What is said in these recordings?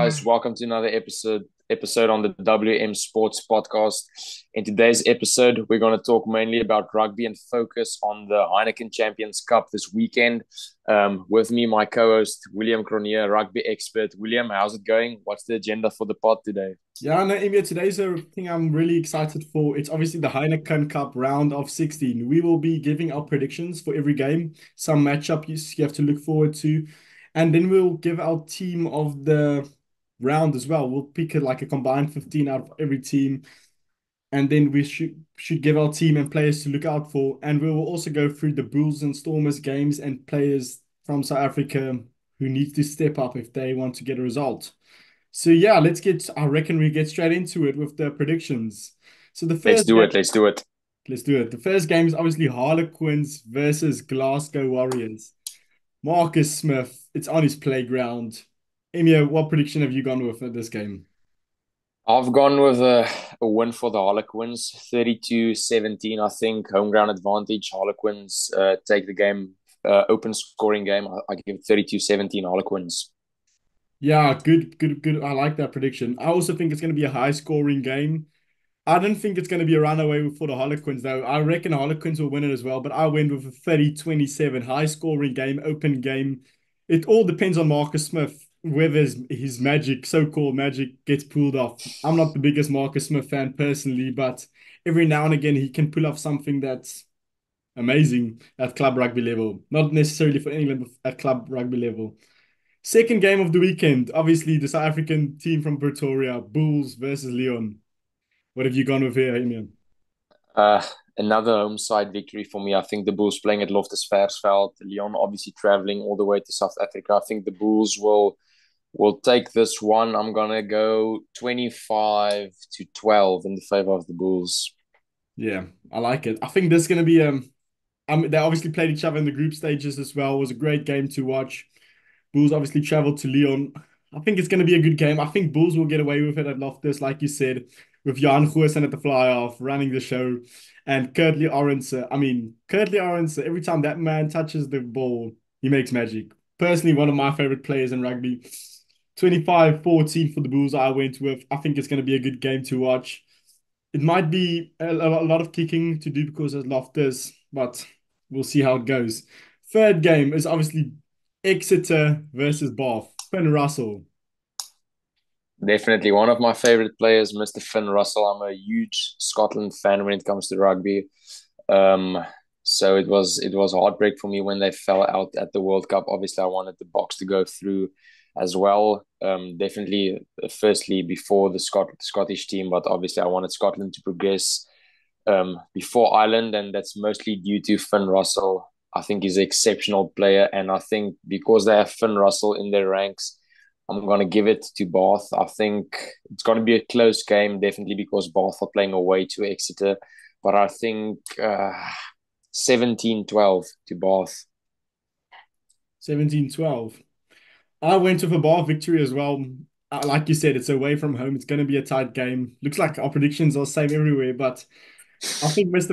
guys? Welcome to another episode on the WM Sports Podcast. In today's episode, we're going to talk mainly about rugby and focus on the Heineken Champions Cup this weekend. With me, my co-host William Cronier, rugby expert. William, how's it going? What's the agenda for the pod today? Yeah, no, Emir, today's a thing I'm really excited for. It's obviously the Heineken Cup round of 16. We will be giving our predictions for every game, some matchup you have to look forward to, and then we'll give our team of the round as well. We'll pick like a combined 15 out of every team, and then we should give our team and players to look out for. And we will also go through the Bulls and Stormers games and players from South Africa who need to step up if they want to get a result. So yeah, I reckon we get straight into it with the predictions. So the Let's first do game, it. Let's do it. let's do it. The first game is obviously Harlequins versus Glasgow Warriors. Marcus Smith, it's on his playground. Emia, what prediction have you gone with for this game? I've gone with a win for the Harlequins, 32-17. I think home ground advantage. Harlequins take the game, open scoring game. I give it 32-17 Harlequins. Yeah, good. I like that prediction. I also think it's going to be a high scoring game. I don't think it's going to be a runaway for the Harlequins, though. I reckon Harlequins will win it as well, but I went with a 30-27 high scoring game, open game. It all depends on Marcus Smith, whether his magic, so-called magic, gets pulled off. I'm not the biggest Marcus Smith fan personally, but every now and again he can pull off something that's amazing at club rugby level. Not necessarily for England, but at club rugby level. Second game of the weekend, obviously the South African team from Pretoria, Bulls versus Leon. What have you gone with here, Amian? Uh, Another home side victory for me. I think the Bulls playing at Loftus Versfeld. Leon obviously traveling all the way to South Africa. I think the Bulls will take this one. I'm gonna go 25-12 in the favor of the Bulls. Yeah, I like it. I think this is going to be they obviously played each other in the group stages as well. It was a great game to watch. Bulls obviously traveled to Lyon. I think it's going to be a good game. I think Bulls will get away with it at Loftus, like you said, with Jan Goosen at the fly off, running the show, and Kurtley Orange. I mean, Kurtley Orange, every time that man touches the ball, he makes magic. Personally, one of my favorite players in rugby. 25-14 for the Bulls, I went with. I think it's going to be a good game to watch. It might be a lot of kicking to do because of Loftus, but we'll see how it goes. Third game is obviously Exeter versus Bath. Finn Russell. Definitely one of my favorite players, Mr. Finn Russell. I'm a huge Scotland fan when it comes to rugby. Um, so it was a heartbreak for me when they fell out at the World Cup. Obviously, I wanted the Box to go through as well. Definitely, firstly before the Scottish team, but obviously I wanted Scotland to progress before Ireland, and that's mostly due to Finn Russell. I think he's an exceptional player, and I think because they have Finn Russell in their ranks, I'm going to give it to Bath. I think it's going to be a close game, definitely because Bath are playing away to Exeter, but I think 17-12 to Bath. 17-12. I went with a Bath victory as well. Like you said, it's away from home. It's going to be a tight game. Looks like our predictions are the same everywhere, but I think with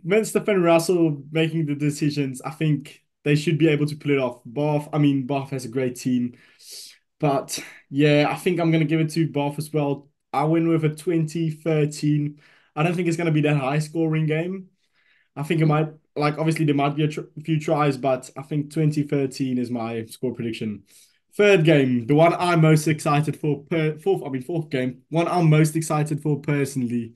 Mr. Finn Russell making the decisions, I think they should be able to pull it off. Bath has a great team. But yeah, I think I'm going to give it to Bath as well. I win with a 20-13. I don't think it's going to be that high scoring game. I think it might, like, obviously there might be a few tries, but I think 20-13 is my score prediction. Third game, the one I'm most excited for, fourth game, one I'm most excited for personally.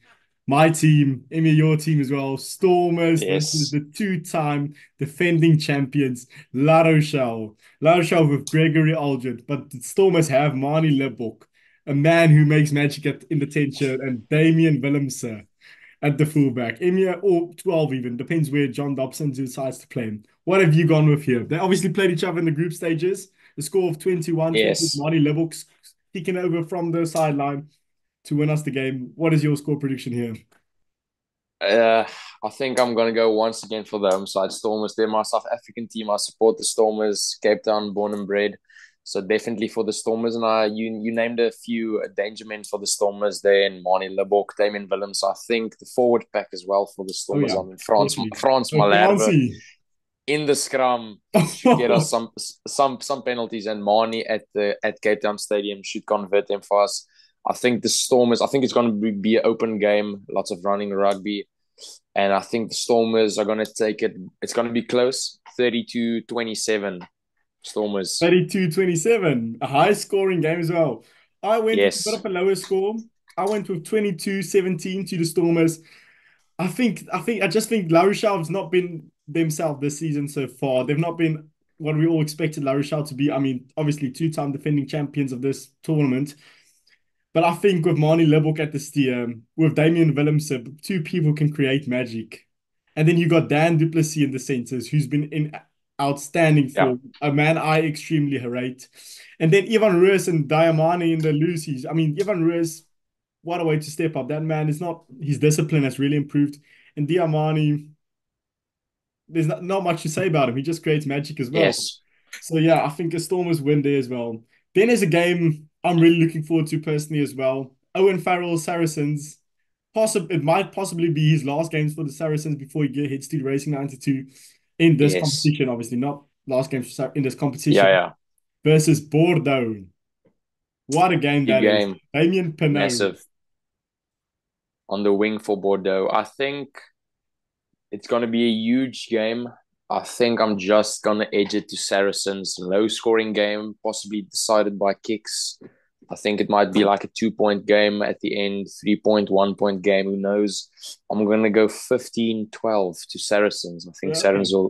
My team, Emmy, your team as well, Stormers versus Yes. the two-time defending champions, La Rochelle. La Rochelle with Gregory Aldred, but the Stormers have Marnie Lebok, a man who makes magic in the 10 shirt, and Damian Willemse at the fullback. Emia or 12 even, depends where John Dobson decides to play him. What have you gone with here? They obviously played each other in the group stages. The score of 21-20, Yes. Marty Lebok kicking over from the sideline to win us the game. What is your score prediction here? Uh, I think I'm gonna go once again for the home side Stormers. They're my South African team. I support the Stormers, Cape Town, born and bred. So definitely for the Stormers, and you named a few danger men for the Stormers there, and Manie Libbok, Damien Willems. I think the forward pack as well for the Oh Stormers. yeah, I mean France definitely. France Oh, Malherbe. Francie. in the scrum should get us some penalties, and Marnie at Cape Town Stadium should convert them for us. I think the Stormers. I think it's going to be an open game, lots of running rugby, and I think the Stormers are going to take it. It's going to be close, 32-27, Stormers. 32-27, a high scoring game as well. I went with a bit Yes, of a lower score. I went with 22-17 to the Stormers. I just think La Rochelle has not been themselves this season so far. They've not been what we all expected La Rochelle to be. I mean, obviously two-time defending champions of this tournament. But I think with Marnie Libbok at the steer, with Damien Willemse, two people can create magic. And then you got Dan du Plessis in the centers, who's been in outstanding yeah, form, a man I extremely rate. And then Ivan Ruiz and Diamani in the loosies. I mean, Ivan Ruiz, what a way to step up. That man is not, his discipline has really improved. And Diamani, there's not much to say about him. He just creates magic as well. yes, So yeah, I think a Stormers win there as well. Then there's a game I'm really looking forward to personally as well. Owen Farrell Saracens. It might possibly be his last games for the Saracens before he heads to the Racing 92 in this yes, competition. Obviously, not last games in this yeah, competition yeah. versus Bordeaux. What a game Big that is! game, Damien Penaud. massive on the wing for Bordeaux. I think it's going to be a huge game. I think I'm just going to edge it to Saracens. Low scoring game, possibly decided by kicks. I think it might be like a 2 point game at the end, 3 point, 1 point game. Who knows? I'm going to go 15-12 to Saracens. I think Okay.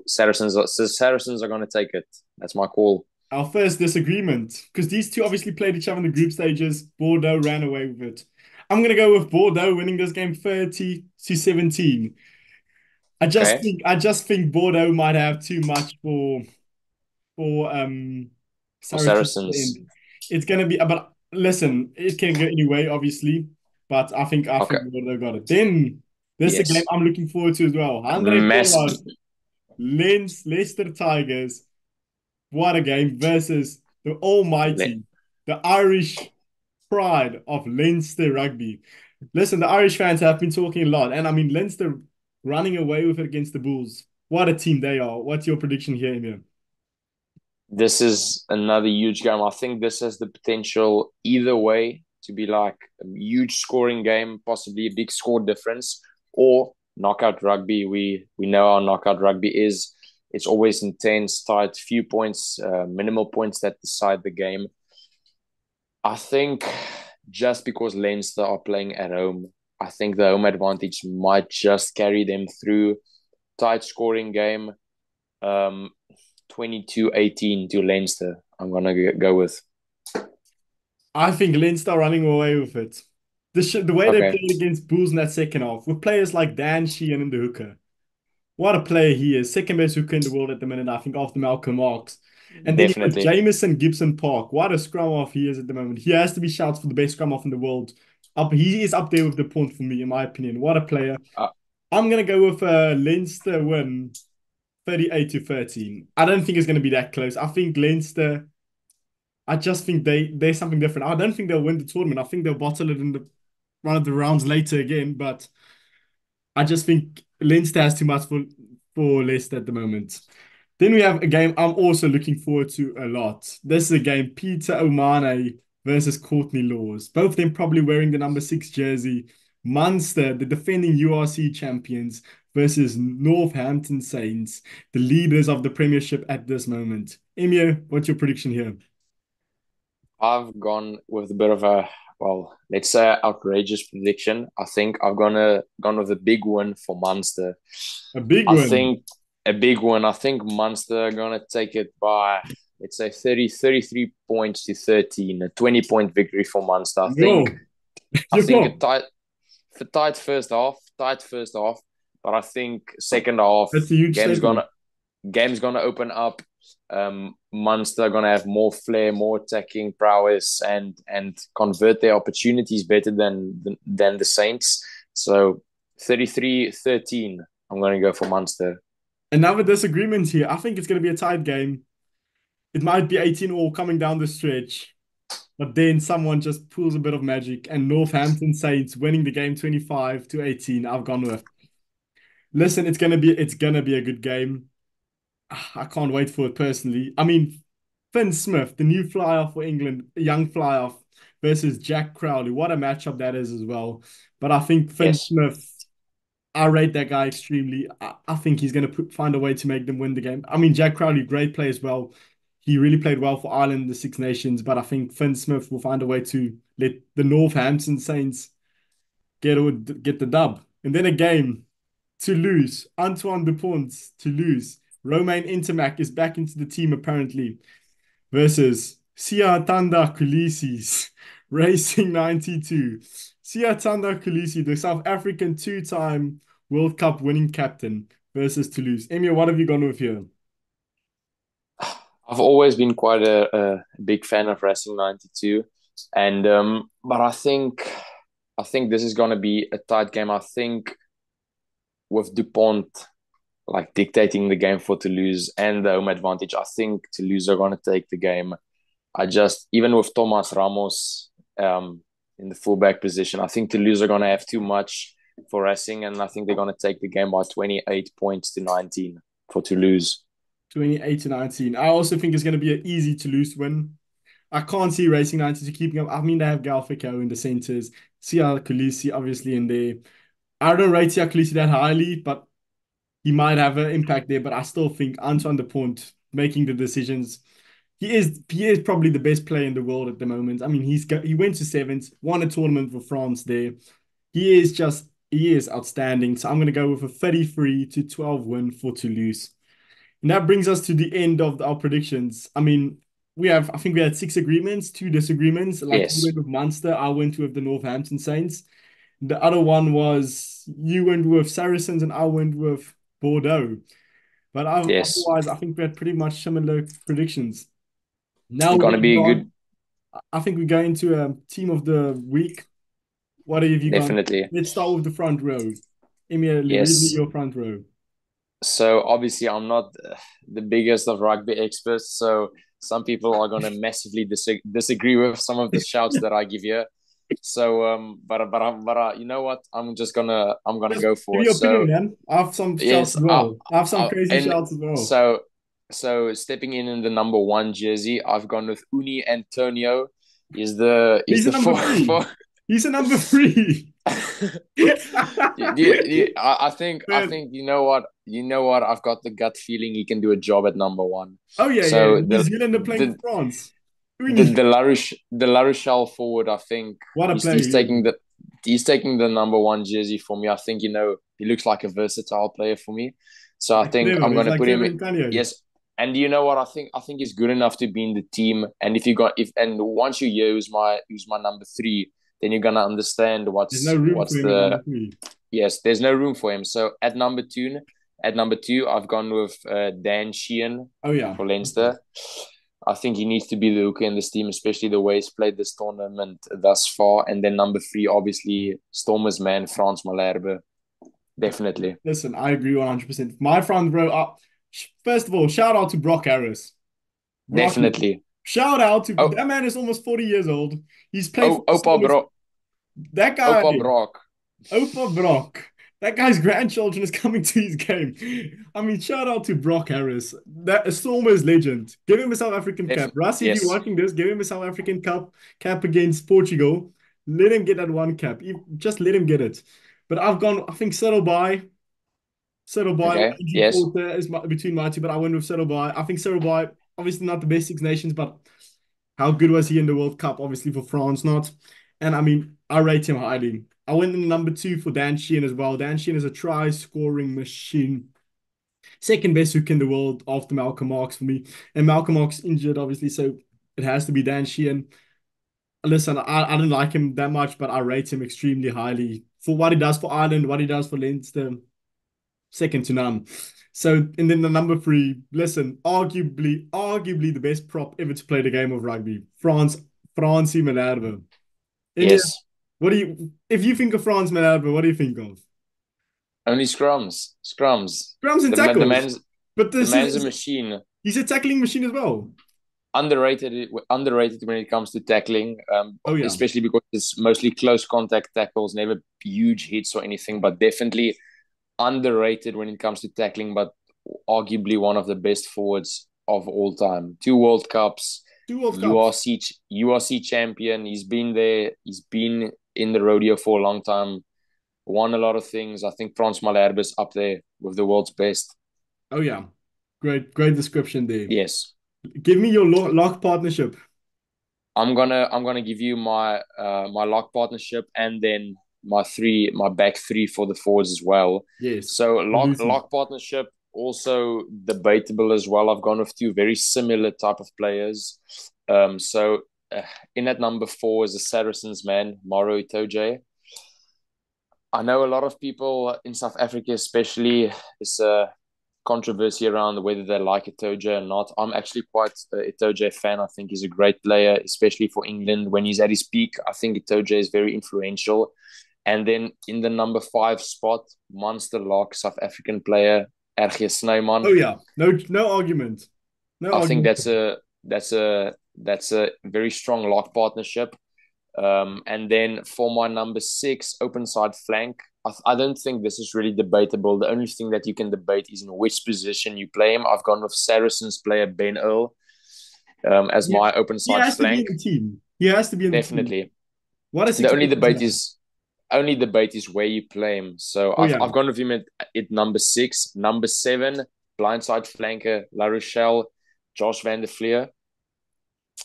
Saracens are going to take it. That's my call. Our first disagreement, because these two obviously played each other in the group stages. Bordeaux ran away with it. I'm gonna go with Bordeaux winning this game 30-17. Okay. I just think Bordeaux might have too much for For Saracens at the Saracens. end. It's gonna be but listen, it can go any way, obviously. But I Okay. think Bordeaux got it. Then this is a game Yes. I'm looking forward to as well. Andre Mass. Pollard, Leicester Tigers. What a game versus the almighty, the Irish pride of Leinster rugby. Listen, the Irish fans have been talking a lot, and I mean Leinster running away with it against the Bulls. What a team they are. What's your prediction here, Emil? This is another huge game. I think this has the potential either way to be like a huge scoring game, possibly a big score difference, or knockout rugby. We know how knockout rugby is. It's always intense, tight, few points, minimal points that decide the game. I think just because Leinster are playing at home, I think the home advantage might just carry them through. Tight scoring game. Um, 22-18 to Leinster. I'm gonna go with. I think Leinster are running away with it. The way they Okay. played against Bulls in that second half, with players like Dan Sheehan in the hooker. What a player he is. Second best hooker in the world at the minute, I think, after Malcolm Marks. And then you got Definitely. Jamison Gibson Park. What a scrum half he is at the moment. He has to be shouted for the best scrum half in the world. He is up there with the point for me, in my opinion. What a player. Uh, I'm gonna go with a Leinster win, 38-13. I don't think it's gonna be that close. I think Leinster. I just think they're something different. I don't think they'll win the tournament. I think they'll bottle it in the one of the rounds later again. But I just think Leinster has too much for Leicester at the moment. Then we have a game I'm also looking forward to a lot. This is a game Peter O'Mahony versus Courtney Laws. Both of them probably wearing the number 6 jersey. Munster, the defending URC champions, versus Northampton Saints, the leaders of the Premiership at this moment. Emio, what's your prediction here? I've gone with a bit of a well, let's say outrageous prediction. I think I've gone with a big win for Munster. A big I one. think a big one. I think Munster are gonna take it by let's say 33 points to 13, a 20 point victory for Munster. Yo, I think yo, a tight first half, but I think second half that's a huge game's statement. gonna game's gonna open up. Munster gonna have more flair, more attacking prowess, and convert their opportunities better than the Saints. So 33-13, I'm gonna go for Munster. Another disagreement here. I think it's going to be a tight game. It might be 18 all coming down the stretch, but then someone just pulls a bit of magic and Northampton Saints winning the game 25-18. I've gone with. Listen, it's gonna be a good game. I can't wait for it personally. I mean, Finn Smith, the new flyer for England, a young flyer versus Jack Crowley. What a matchup that is as well. But I think Finn Yes. Smith, I rate that guy extremely. I think he's going to find a way to make them win the game. I mean, Jack Crowley, great play as well. He really played well for Ireland in the Six Nations, but I think Finn Smith will find a way to let the Northampton Saints get the dub. And then a game to lose. Antoine Dupont to lose. Romain Intermac is back into the team apparently versus Siatanda Kulisis Racing 92. Siatanda Kulisi, the South African two-time World Cup winning captain versus Toulouse. Emir, what have you gone with here? I've always been quite a big fan of Racing 92, and but I think this is gonna be a tight game. I think with Dupont like dictating the game for Toulouse and the home advantage, I think Toulouse are gonna take the game. I just even with Thomas Ramos in the fullback position, I think Toulouse are gonna have too much for Racing, and I think they're gonna take the game by 28 points to 19 for Toulouse. 28 to 19. I also think it's going to be an easy Toulouse win. I can't see Racing 92 keeping up. I mean, they have Galfico in the centres, Sia Khaleesi obviously in there. I don't rate Sia Khaleesi that highly, but he might have an impact there. But I still think Antoine Dupont making the decisions. He is probably the best player in the world at the moment. I mean, he went to sevens, won a tournament for France there. He is outstanding. So I'm going to go with a 33 to 12 win for Toulouse. And that brings us to the end of our predictions. I mean, I think we had six agreements, two disagreements. Like you Yes, went with Munster, I went with the Northampton Saints. The other one was you went with Saracens and I went with Bordeaux. But yes, otherwise, I think we had pretty much similar predictions. Now it's we're gonna going to be go a on. good, I think we go into a team of the week. What have you gone? definitely. Let's start with the front row. Emil, read me Yes. your front row. So obviously, I'm not the biggest of rugby experts. So some people are gonna massively disagree with some of the shouts that I give here. So you know what? I'm gonna Just go give for me it. your opinion, So man. I have some shouts yes, as well. I have some crazy and shouts as well. so stepping in the number one jersey, I've gone with Uni Antonio. He's He's a the number four three. four. He's a number three. I Man. think you know what I've got the gut feeling he can do a job at number one. Oh yeah, yeah. So New Zealand are playing for France. the Uni. La Rochelle forward, I think What a he's player he's he is. taking the number one jersey for me. I think he looks like a versatile player for me. So I Like think Trevor. I'm He's gonna like put him. Trevor and Kanye. Yes, and you know what I think he's good enough to be in the team. And if you got if and once you use my number three, then you're gonna understand There's no what's room for what's him at number the three. yes. There's no room for him. So at number two, I've gone with Dan Sheehan Oh yeah. for Leinster. I think he needs to be the hooker in this team, especially the way he's played this tournament thus far. And then number three, obviously, Stormers man, Frans Malherbe. Definitely. Listen, I agree 100%. My front row up. First of all, shout out to Brock Harris. Brocky. Definitely. Shout out to Oh, that man is almost 40 years old. He's played for oh, the Opa Stormers. Brock. That guy. Opa Brock. Opa Brock. That guy's grandchildren is coming to his game. I mean, shout out to Brock Harris. That a Stormers legend. Give him a South African cap. Russ, if you're Yes. watching this, give him a South African cap against Portugal. Let him get that one cap. Just let him get it. But I think Settleby or Okay. Andrew Yes. Porter is between my two, but I went with Settleby. I think Settleby, obviously not the best Six Nations, but how good was he in the World Cup? Obviously for France, not. And I mean, I rate him highly. I went in number two for Dan Sheehan as well. Dan Sheehan is a try scoring machine. Second best hook in the world after Malcolm Marks for me. And Malcolm Marks injured, obviously, so it has to be Dan Sheehan. Listen, I don't like him that much, but I rate him extremely highly for what he does for Ireland, what he does for Leinster. Second to none. So, and then the number three, listen, arguably the best prop ever to play the game of rugby, Francie Malherbe. Emir, Yes. if you think of France Malherbe, what do you think of? Only scrums. Scrums. Drums and The tackles. man's But the this man's a is, machine. he's a tackling machine as well. Underrated when it comes to tackling, Oh, yeah. especially because it's mostly close contact tackles, never huge hits or anything, but definitely underrated when it comes to tackling. But arguably one of the best forwards of all time. Two World Cups, Two World Cups. URC champion. He's been there. He's been in the rodeo for a long time. Won a lot of things. I think Frans Malherbe up there with the world's best. Oh yeah, great description there. Yes. Give me your lock partnership. I'm gonna give you my lock partnership and then my back three for the forwards as well. Yes, So Lucy. lock partnership also debatable as well. I've gone with two very similar type of players. So in at number four is the Saracens man, Maro Itoje. I know a lot of people in South Africa, especially, is a controversy around whether they like Itoje or not. I'm actually quite a Itoje fan. I think he's a great player, especially for England. When he's at his peak, I think Itoje is very influential. And then in the number five spot, Monster Lock, South African player, RG Oh Snyman. yeah, no argument, no I think argument. that's a very strong lock partnership. And then for my number six, open side flank, I don't think this is really debatable. The only thing that you can debate is in which position you play him. I've gone with Saracens player Ben Earl as Yeah, my open he side has to be in flank. the team. He has to be in the team. Definitely. What a The situation to have. only debate is where you play him. So Oh I've yeah, gone with him at number six. Number seven, blindside flanker, La Rochelle, Josh van der Fleer.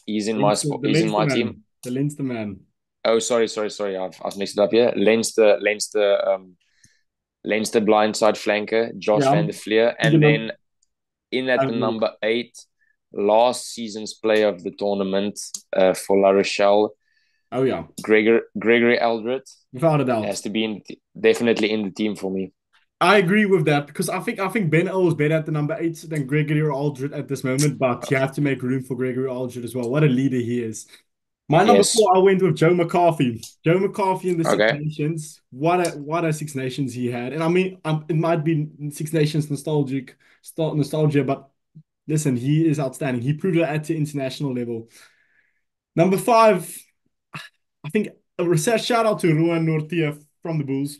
He's in my spot. The He's in Leinster my man, team. the Leinster man. Oh, sorry. I've mixed it up here. Leinster blindside flanker, Josh Yeah, van der Fleer. you And know, then in at the have a look. number eight, last season's player of the tournament for La Rochelle, Oh yeah, Gregory Aldred without a doubt. has to be definitely in the team for me. I agree with that because I think Ben O is better at the number eight than Gregory Aldred at this moment, but you have to make room for Gregory Aldred as well. What a leader he is. My number Yes. four, I went with Joe McCarthy. Joe McCarthy in the Six Okay. Nations. What a Six Nations he had. And I mean, it might be Six Nations nostalgia, but listen, he is outstanding. He proved it at the international level. Number five, I think a shout out to Ruan Nortia from the Bulls.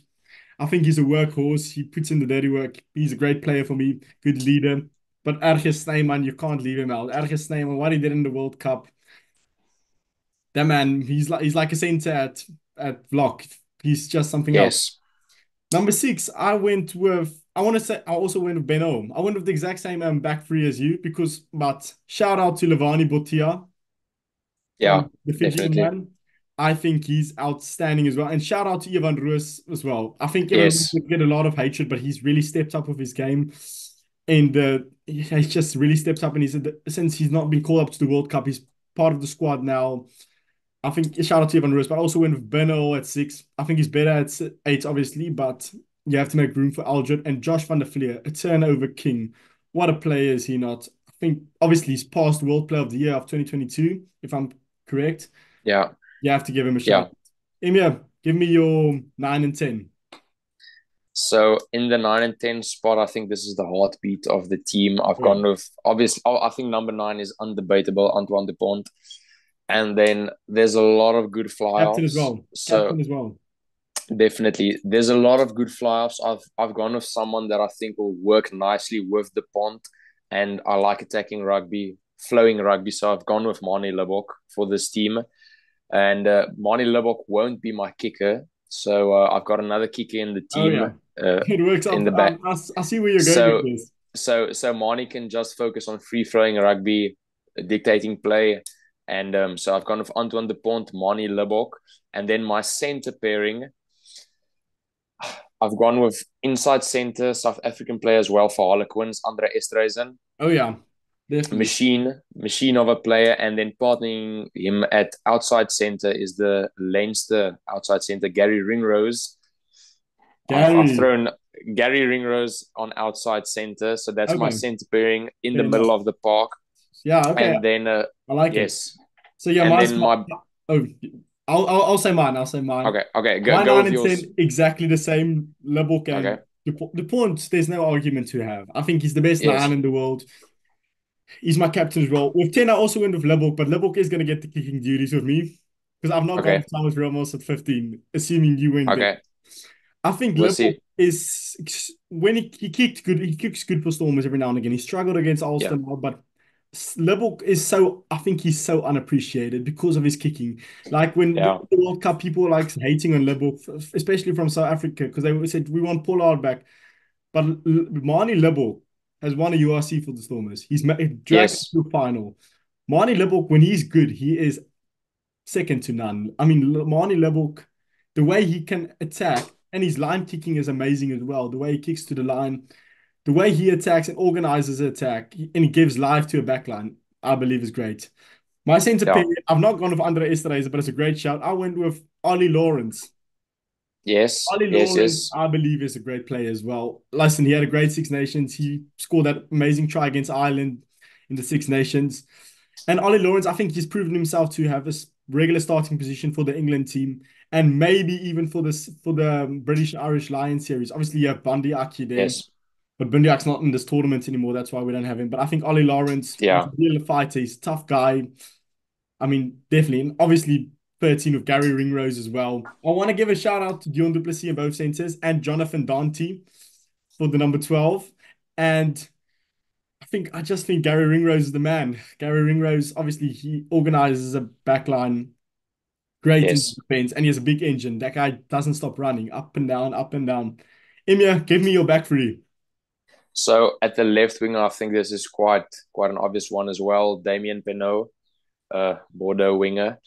I think he's a workhorse. He puts in the dirty work. He's a great player for me, good leader. But Ergens Snyman, you can't leave him out. Ergens Snyman, what he did in the World Cup, that man, he's like a center at block. He's just something else. Yes. Number six, I want to say I also went with Ben Ohm. I went with the exact same back three as you but shout out to Levani Botia Yeah, from the Fijian definitely. man. I think he's outstanding as well. And shout out to Ivan Roos as well. I think Ivan Roos Yes. would get a lot of hatred, but he's really stepped up with his game. And he's just really stepped up. And since he's not been called up to the World Cup, he's part of the squad now. I think shout out to Ivan Roos, but I also went with Benno at six. I think he's better at eight, obviously, but you have to make room for Aldred and Josh van der Fleer, a turnover king. What a player is he not? I think obviously he's past World Player of the Year of 2022, if I'm correct. Yeah. You have to give him a shout. Yeah. Emir, give me your 9 and 10. So in the 9 and 10 spot, I think this is the heartbeat of the team. I've Oh, yeah. gone with obviously. I think number nine is undebatable, Antoine Dupont, and then there's a lot of good Captain as fly-offs. well. So Captain as well. definitely, there's a lot of good fly-offs. I've gone with someone that I think will work nicely with Dupont, and I like attacking rugby, flowing rugby. So I've gone with Manie Libbok for this team, and Manie Libbok won't be my kicker. So I've got another kicker in the Oh, team yeah. It works in out. the back. I see where you're going with So this. so Mani can just focus on free flowing rugby, dictating play, and so I've gone with Antoine Dupont, Mani Libbok, and then my center pairing, I've gone with inside center South African player as well for Harlequins, Andre Esterhuizen, Oh, yeah. Definitely. machine of a player, and then partnering him at outside center is the Leinster outside center Gary Ringrose. I've Gary. thrown Gary Ringrose on outside center, so that's my Okay. center pairing in the Fair enough. middle of the park. Yeah, okay. And then I like it. yes, So yeah, and then my oh, I'll say mine. I'll say mine. okay, My go nine with and yours. ten exactly the same level Okay, and the point. There's no argument to have. I think he's the best nine yes, in the world. He's my captain as well. With 10, I also went with Lebok, but Lebok is going to get the kicking duties with me because I've not gone okay, with Thomas Ramos at 15, assuming you went there. okay. I think We'll Liverpool see. is when he kicked good. He kicks good for Stormers every now and again. He struggled against Yeah. Ulster now, but Liverpool is so. I think he's so unappreciated because of his kicking. Like when Yeah. the World Cup, people were like hating on Liverpool, especially from South Africa, because they said we want Pollard back. But Manie Liverpool has won a URC for the Stormers. He's dragged Yes. to the final. Manie Liverpool, when he's good, he is second to none. I mean, Manie Liverpool, the way he can attack and his line kicking is amazing as well. The way he kicks to the line, the way he attacks and organizes the attack, and he gives life to a backline, I believe is great. My centre pair, Yeah. I've not gone with Andre Esterhuizen, but it's a great shout. I went with Ollie Lawrence. Yes. Ollie Yes. Lawrence, Yes. I believe, is a great player as well. Listen, he had a great Six Nations. He scored that amazing try against Ireland in the Six Nations. And Ollie Lawrence, I think he's proven himself to have a regular starting position for the England team and maybe even for this for the British and Irish Lions series. Obviously, you have Bundy Aki there, Yes. but Bundy Aki's not in this tournament anymore. That's why we don't have him. But I think Ollie Lawrence, he's Yeah. a real fighter. He's a tough guy. I mean, definitely. And obviously, 13 with Gary Ringrose as well. I want to give a shout out to Dion Duplessis in both centers and Jonathan Dante for the number 12. And I just think Gary Ringrose is the man. Gary Ringrose, obviously, he organizes a backline great in Yes. defense and he has a big engine. That guy doesn't stop running up and down, up and down. Emir, give me your back three. So at the left wing, I think this is quite an obvious one as well. Damien Penaud, Bordeaux winger.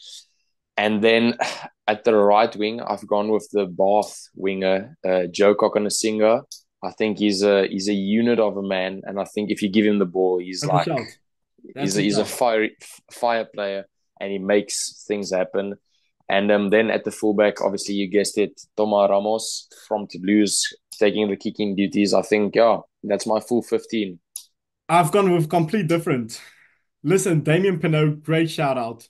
And then at the right wing, I've gone with the Bath winger, Joe Kokonasiga. I think he's a unit of a man, and I think if you give him the ball, That's a shout. That's a he's a shout. fire player, and he makes things happen. And then at the fullback, obviously you guessed it, Toma Ramos from Toulouse taking the kicking duties. I think that's my full 15. I've gone with complete different. Listen, Damien Pinot, great shout out.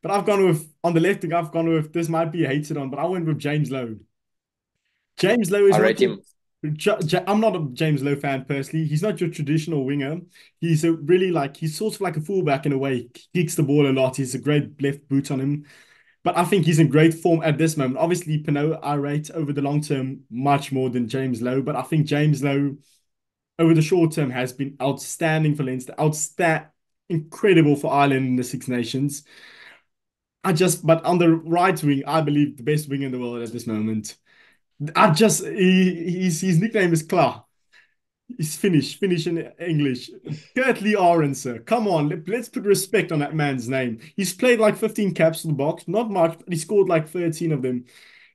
But I've gone with on the left wing, I've gone with this might be hated on, but I went with James Lowe. James Lowe is I not rate your him. I'm not a James Lowe fan personally. He's not your traditional winger. He's a really like he's sort of like a fullback in a way. He kicks the ball a lot. He's a great left boot on him. But I think he's in great form at this moment. Obviously, Pinot I rate over the long term much more than James Lowe. But I think James Lowe over the short term has been outstanding for Leinster, incredible for Ireland in the Six Nations. But on the right wing, I believe the best wing in the world at this moment. His nickname is Kla. He's Finnish in English. Kurt Lee Arendse. Come on, let's put respect on that man's name. He's played like 15 caps for the box, not much, but he scored like 13 of them.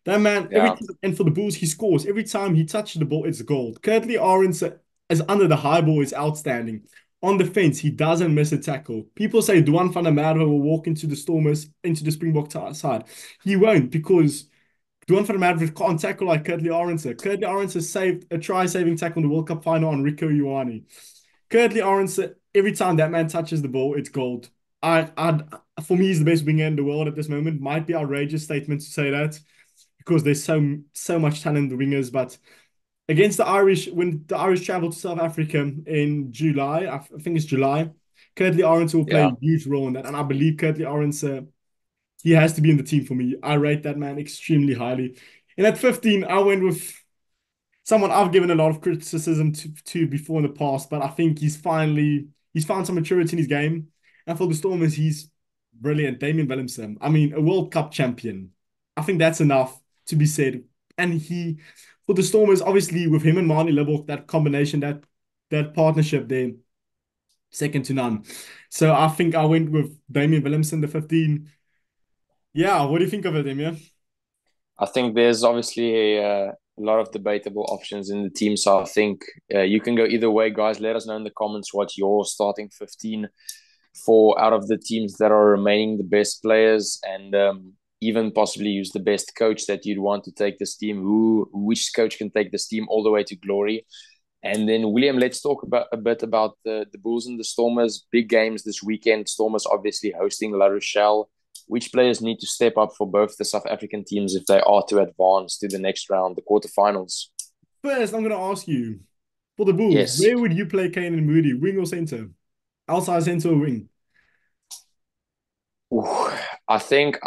That man, every Yeah, time, and for the Bulls, he scores. Every time he touches the ball, it's gold. Curtly Arendse is under the high ball is outstanding. On the fence, he doesn't miss a tackle. People say Duan van der Merwe will walk into the Stormers, into the Springbok side. He won't because Duan van der Merwe can't tackle like Curtly Arendse. Curtly Arendse saved a try-saving tackle in the World Cup final on Rico Ioane. Curtly Arendse, every time that man touches the ball, it's gold. For me, he's the best winger in the world at this moment. Might be outrageous statement to say that because there's so much talent in the wingers. But against the Irish, when the Irish travel to South Africa in July, I think it's July, Curtly Arendse will play yeah. a huge role in that, and I believe Curtly Arendse he has to be in the team for me. I rate that man extremely highly. And at 15, I went with someone I've given a lot of criticism to before in the past, but I think he's found some maturity in his game. And for the Stormers, he's brilliant. Damien Willemse. I mean, a World Cup champion. I think that's enough to be said. And he for the Stormers, obviously with him and Marnie Libbok, that combination, that partnership there, second to none. So I think I went with Damien Willemse, the 15. Yeah, what do you think of it, Damien? I think there's obviously a lot of debatable options in the team. So I think you can go either way, guys. Let us know in the comments what your starting 15 for out of the teams that are remaining the best players, and even possibly use the best coach that you'd want to take this team. Which coach can take this team all the way to glory? And then, William, let's talk about a bit about the Bulls and the Stormers. Big games this weekend. Stormers obviously hosting La Rochelle. Which players need to step up for both the South African teams if they are to advance to the next round, the quarterfinals? First, I'm going to ask you for the Bulls, Yes. where would you play Kane and Moody, wing or center? Outside center or wing? Ooh, I think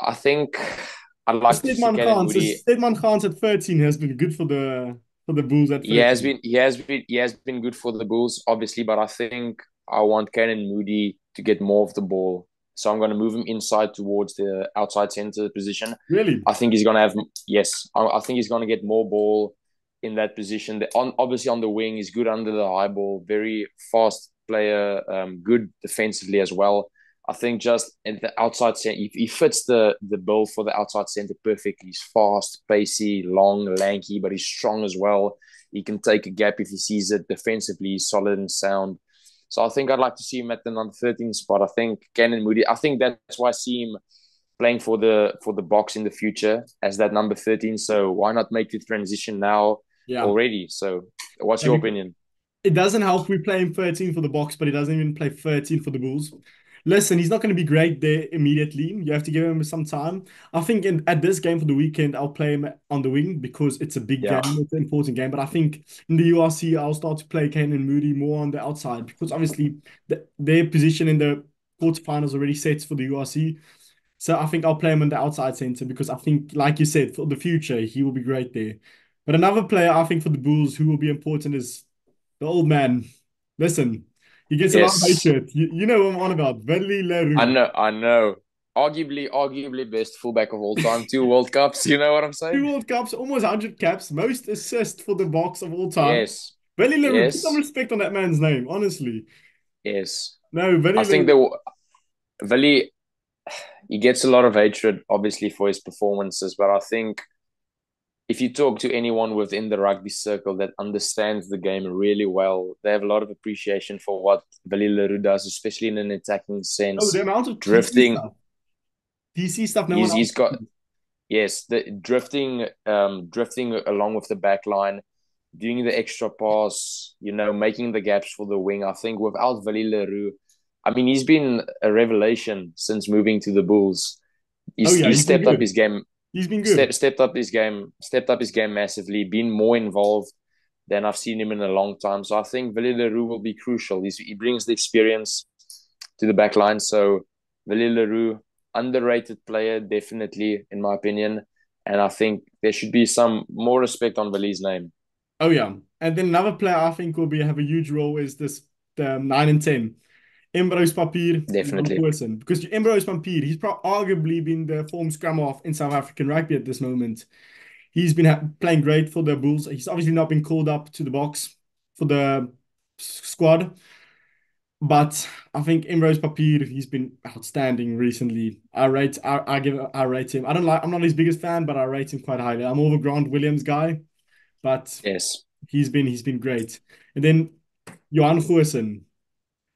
I'd like to see Stedman Caden Khan. So Moody. Stedman Khan's at 13 has been good for the Bulls at 13. He has been good for the Bulls, obviously, but I think I want Caden Moody to get more of the ball. So I'm going to move him inside towards the outside center position. Really? I think he's going to have yes. I think he's going to get more ball in that position. Obviously on the wing, he's good under the high ball, very fast player, good defensively as well. I think just in the outside center, he fits the bill for the outside center perfectly. He's fast, pacey, long, lanky, but he's strong as well. He can take a gap if he sees it. Defensively, he's solid and sound. So I think I'd like to see him at the number 13 spot. I think Canon Moody. I think that's why I see him playing for the box in the future as that number 13. So why not make the transition now Yeah. already? So what's Yeah, your opinion? it doesn't help we play him 13 for the box, but he doesn't even play 13 for the Bulls. Listen, he's not going to be great there immediately. You have to give him some time. I think at this game for the weekend, I'll play him on the wing because it's a big Yeah, game. It's an important game. But I think in the URC, I'll start to play Kane and Moody more on the outside because obviously their position in the quarterfinals already sets for the URC. So I think I'll play him on the outside center because I think, like you said, for the future, he will be great there. But another player I think for the Bulls who will be important is the old man. Listen, he gets a lot of yes, hatred. You know what I'm on about. Venly I Leroux. know, I know. Arguably best fullback of all time. Two World Cups. You know what I'm Two saying? World Cups, almost 100 caps, most assists for the box of all time. Yes, Venly Leroux, put some yes, respect on that man's name, honestly. yes. No, I Venly think Leroux. the Vili he gets a lot of hatred, obviously, for his performances, but I think if you talk to anyone within the rugby circle that understands the game really well, they have a lot of appreciation for what Vali Leroux does, especially in an attacking Oh, the sense. amount of TC Drifting, stuff. TC stuff no one else he's got sees. yes, the drifting along with the back line, doing the extra pass, making the gaps for the wing. I think without Vali Leroux, I mean, he's been a revelation since moving to the Bulls. Oh, yeah, He's he's been stepped up good. his game He's been good. stepped up his game massively, been more involved than I've seen him in a long time. So I think Willie Leroux will be crucial. He brings the experience to the back line. So Willie Leroux, underrated player, definitely, in my opinion. And I think there should be some more respect on Willie's name. Oh, yeah. And then another player I think will be have a huge role is this the 9 and 10. Embros Papier, Jan Definitely. Goosen. Because Embros Papier, he's arguably been the form scrum half in South African rugby at this moment. He's been playing great for the Bulls. He's obviously not been called up to the box for the squad, but I think Embros Papier, he's been outstanding recently. I rate him. I don't like, I'm not his biggest fan, but I rate him quite highly. I'm more of a Grant Williams guy, but Yes. he's been great. And then Johan Goosen.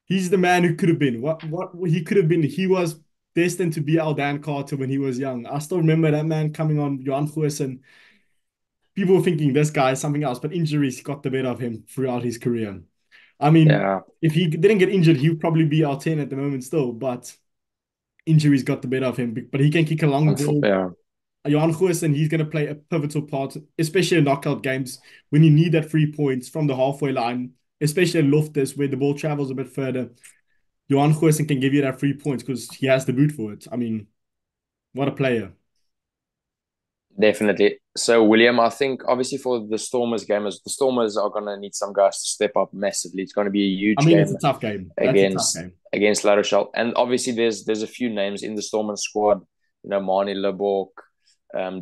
He's the man who could have been. What he could have been. He was destined to be our Dan Carter when he was young. I still remember that man coming on Johan Goosen. People were thinking this guy is something else, but injuries got the better of him throughout his career. I mean, Yeah. if he didn't get injured, he would probably be our 10 at the moment still, but injuries got the better of him. But he can kick a long ball. Yeah. Johan Goosen, he's going to play a pivotal part, especially in knockout games when you need that 3 points from the halfway line, especially in Loftus where the ball travels a bit further. Johan Goosen can give you that 3 points because he has the boot for it. I mean, what a player. Definitely. So, William, I think obviously for the Stormers game, the Stormers are going to need some guys to step up massively. It's going to be a I huge mean, it's game a tough game. That's a tough against game. against La Rochelle. And obviously, there's a few names in the Stormers squad. Marnie Leborg,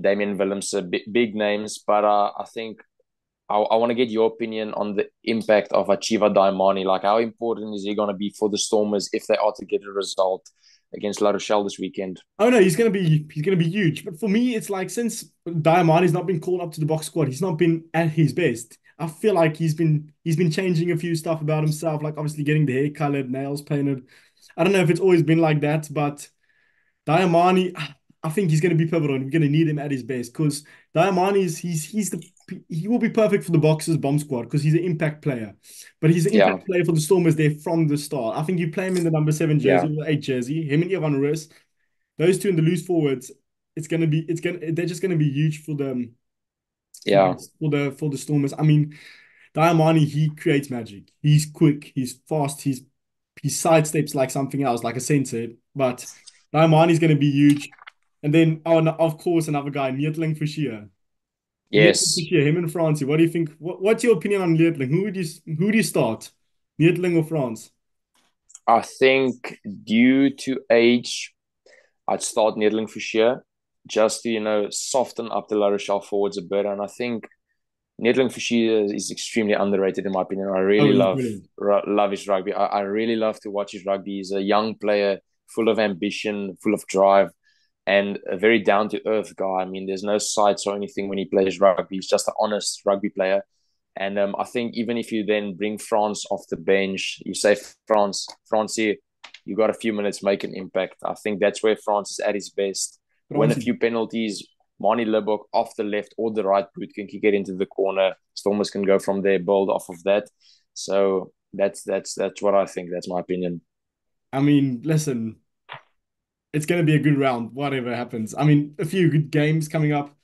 Damien Willems, big names. But I think I want to get your opinion on the impact of Achiva Daimani. Like, how important is he going to be for the Stormers if they are to get a result against La Rochelle this weekend? Oh no, he's gonna be huge. But for me, it's like since Diamani's not been called up to the box squad, he's not been at his best. I feel like he's been changing a few stuff about himself, like obviously getting the hair colored, nails painted. I don't know if it's always been like that, but Diamani, I think he's going to be pivotal, and we're going to need him at his best because Diamani is he will be perfect for the Boxers bomb squad because he's an impact player, but he's an Yeah, impact player for the Stormers there from the start. I think you play him in the number 7 jersey yeah, or the 8 jersey, him and Ivan Ruiz, those two in the loose forwards. They're just gonna be huge for them for yeah, the for the Stormers. I mean, Diamani, he creates magic. He's quick, he's fast, he sidesteps like something else, like a center. But Diamani's gonna be huge. And then, oh, and of course, another guy, Neertling Fischer. Neertling Yes, Fischer, him and Francie. What do you think? What's your opinion on Neertling? Who do you start? Neertling or France? I think due to age, I'd start Nedling for sure, just to soften up the La Rochelle forwards a bit. And I think Nedling Fisher is extremely underrated in my opinion. I Oh, really he's love brilliant. love his rugby. I really love to watch his rugby. He's a young player, full of ambition, full of drive, and a very down to earth guy. I mean, there's no sides or anything when he plays rugby. He's just an honest rugby player. And I think even if you then bring France off the bench, you say France here, you got a few minutes, make an impact. I think that's where France is at his best. Win a Francie. few penalties. Mani Libbok off the left or the right boot can kick it into the corner. Stormers can go from there, build off of that. So that's what I think. That's my opinion. I mean, listen, it's going to be a good round, whatever happens. I mean, a few good games coming up.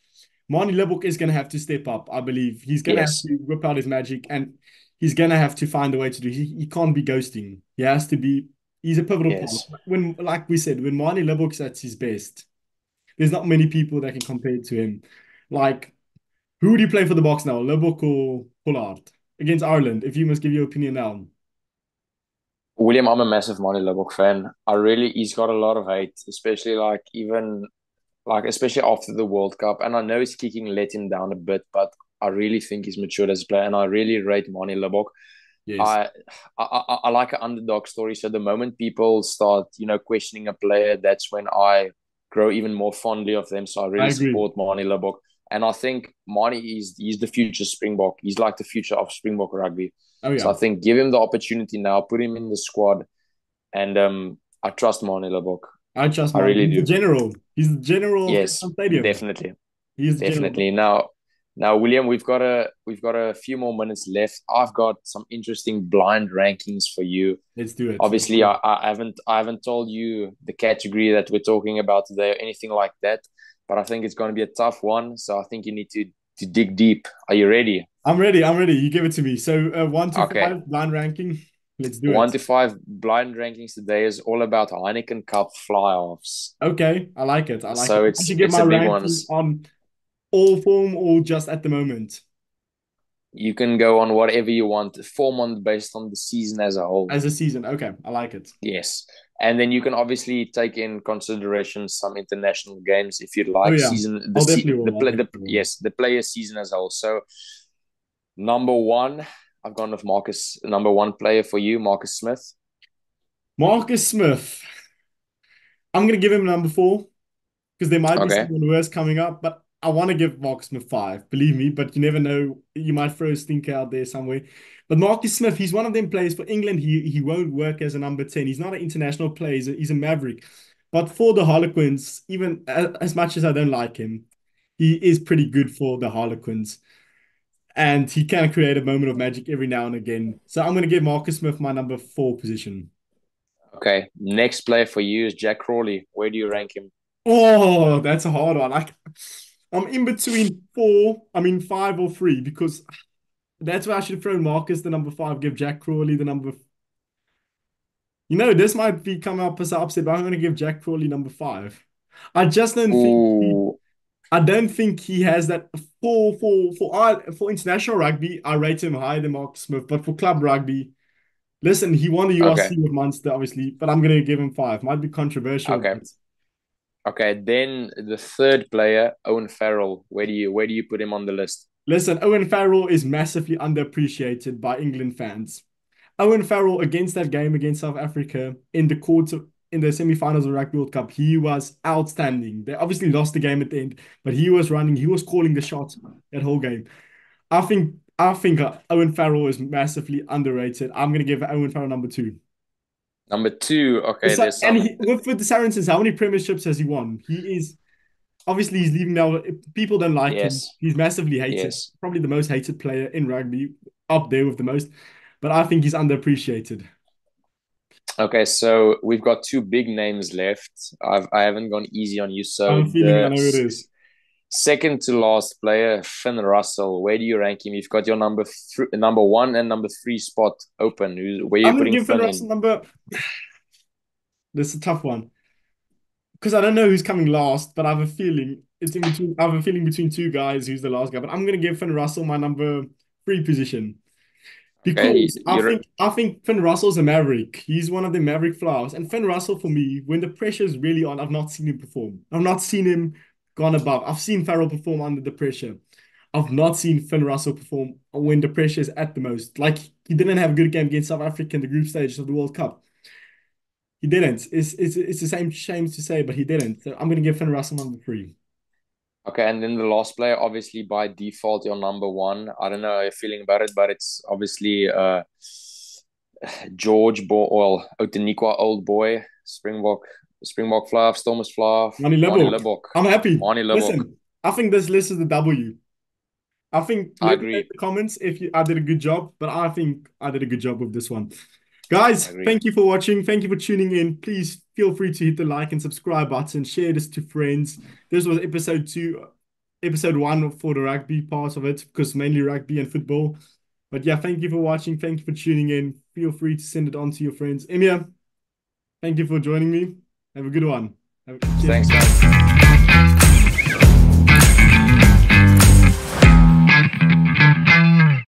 Marnie Lebok is going to have to step up, I believe. He's going to have Yes, to whip out his magic and he's going to have to find a way to do. He can't be ghosting. He has to be. He's a pivotal part. yes. When, like we said, when Marnie Lebok's at his best, there's not many people that can compare to him. Like, who do you play for the box now, Lebok or Pollard against Ireland? If you must give your opinion now, William, I'm a massive Mani Libbok fan. He's got a lot of hate, especially especially after the World Cup. And I know his kicking let him down a bit, but I really think he's matured as a player, and I really rate Mani Libbok. yes, I, I like an underdog story. So the moment people start, questioning a player, that's when I grow even more fondly of them. So I I really agree. support Mani Libbok. And I think Mani is he's the future Springbok. He's like the future of Springbok rugby. Oh So yeah, I think give him the opportunity now, put him in the squad, and I trust Mani Libbok. I trust I Marnie. really He's the do. general. He's the general of Yes, Cape Stadium. definitely. He is the general. Definitely. Now, William, we've got a few more minutes left. I've got some interesting blind rankings for you. Let's do it. Let's Obviously, do it. I haven't told you the category that we're talking about today or anything like that, but I think it's going to be a tough one. So I think you need to dig deep. Are you ready? I'm ready. I'm ready. You give it to me. So, one to Okay. five, blind ranking. Let's do One it. to five blind rankings today is all about Heineken Cup fly-offs. Okay, I like it. I like it. So I it's should get it's my a big ranking ones. on all form or just at the moment You can go on whatever you want, form on based on the season as a whole. as a season. Okay, I like it. Yes. And then you can obviously take in consideration some international games if you'd Oh like. yeah, Season I'll definitely will. I'll the definitely will. yes, the player season as a whole. So number one, I've gone with Marcus, number one player for you, Marcus Smith. Marcus Smith. I'm gonna give him number four because there might be Okay. someone worse coming up, but I want to give Marcus Smith five. Believe me, but you never know. You might throw a stinker out there somewhere. But Marcus Smith, he's one of them players for England. He won't work as a number 10. He's not an international player. He's a maverick. But for the Harlequins, even as much as I don't like him, he is pretty good for the Harlequins. And he can create a moment of magic every now and again. So I'm going to give Marcus Smith my number four position. Okay. Next player for you is Jack Crawley. Where do you rank him? Oh, that's a hard one. I'm in between four, I mean five or three, because that's where I should have thrown Marcus the number five, give Jack Crawley the number. This might be coming up as an upset, but I'm going to give Jack Crawley number five. I just don't think Ooh. I don't think he has that for international rugby. I rate him higher than Marcus Smith, but for club rugby, listen, he won the Okay. URC with Munster, obviously, but I'm going to give him five. Might be controversial, Okay. but Okay. Then the third player, Owen Farrell. Where do you put him on the list? listen, Owen Farrell is massively underappreciated by England fans. Owen Farrell against that game against South Africa in the semi-finals of the Rugby World Cup, he was outstanding. They obviously lost the game at the end, but he was running, he was calling the shots that whole game. I think Owen Farrell is massively underrated. I'm gonna give Owen Farrell number two. Number two. Okay. So, There's and some. with the Saracens, how many premierships has he won? He is obviously he's leaving now. People don't like him. Yes. He's massively hated. Yes. Probably the most hated player in rugby, up there with the most. But I think he's underappreciated. Okay, so we've got two big names left. I haven't gone easy on you. I So have a feeling I the know who it is. second to last player, Finn Russell. Where do you rank him? You've got your number one and number three spot open. Where are I'm you gonna putting give Finn Finn Russell in? number. This is a tough one. because I don't know who's coming last, but I have a feeling it's in between. I have a feeling between two guys who's the last guy. But I'm gonna give Finn Russell my number three position Okay, because I you're think I think Finn Russell's a maverick. He's one of the maverick flowers. And Finn Russell for me, when the pressure's really on, I've not seen him perform. I've not seen him gone above. I've seen Farrell perform under the pressure. I've not seen Finn Russell perform when the pressure is at the most. Like he didn't have a good game against South Africa in the group stage of the World Cup. He didn't. It's the same shame to say, but he didn't. So I'm gonna give Finn Russell number three. okay. And then the last player, obviously by default, your number one. I don't know how you're feeling about it, but it's obviously well, Outeniqua, old boy, Springbok Fluff, Stormers Fluff, Mani Mani Libbok. Libbok, I'm happy. Mani Libbok. Listen, I think this list is a W. I think I let me know in agree. the comments if I did a good job, but I think I did a good job with this one. I Guys, agree. thank you for watching. Thank you for tuning in. Please feel free to hit the like and subscribe button. Share this to friends. This was episode two, episode one for the rugby part of it, because mainly rugby and football. But yeah, thank you for watching. Thank you for tuning in. Feel free to send it on to your friends. Emia, thank you for joining me. Have a good one. Cheers. Thanks, guys.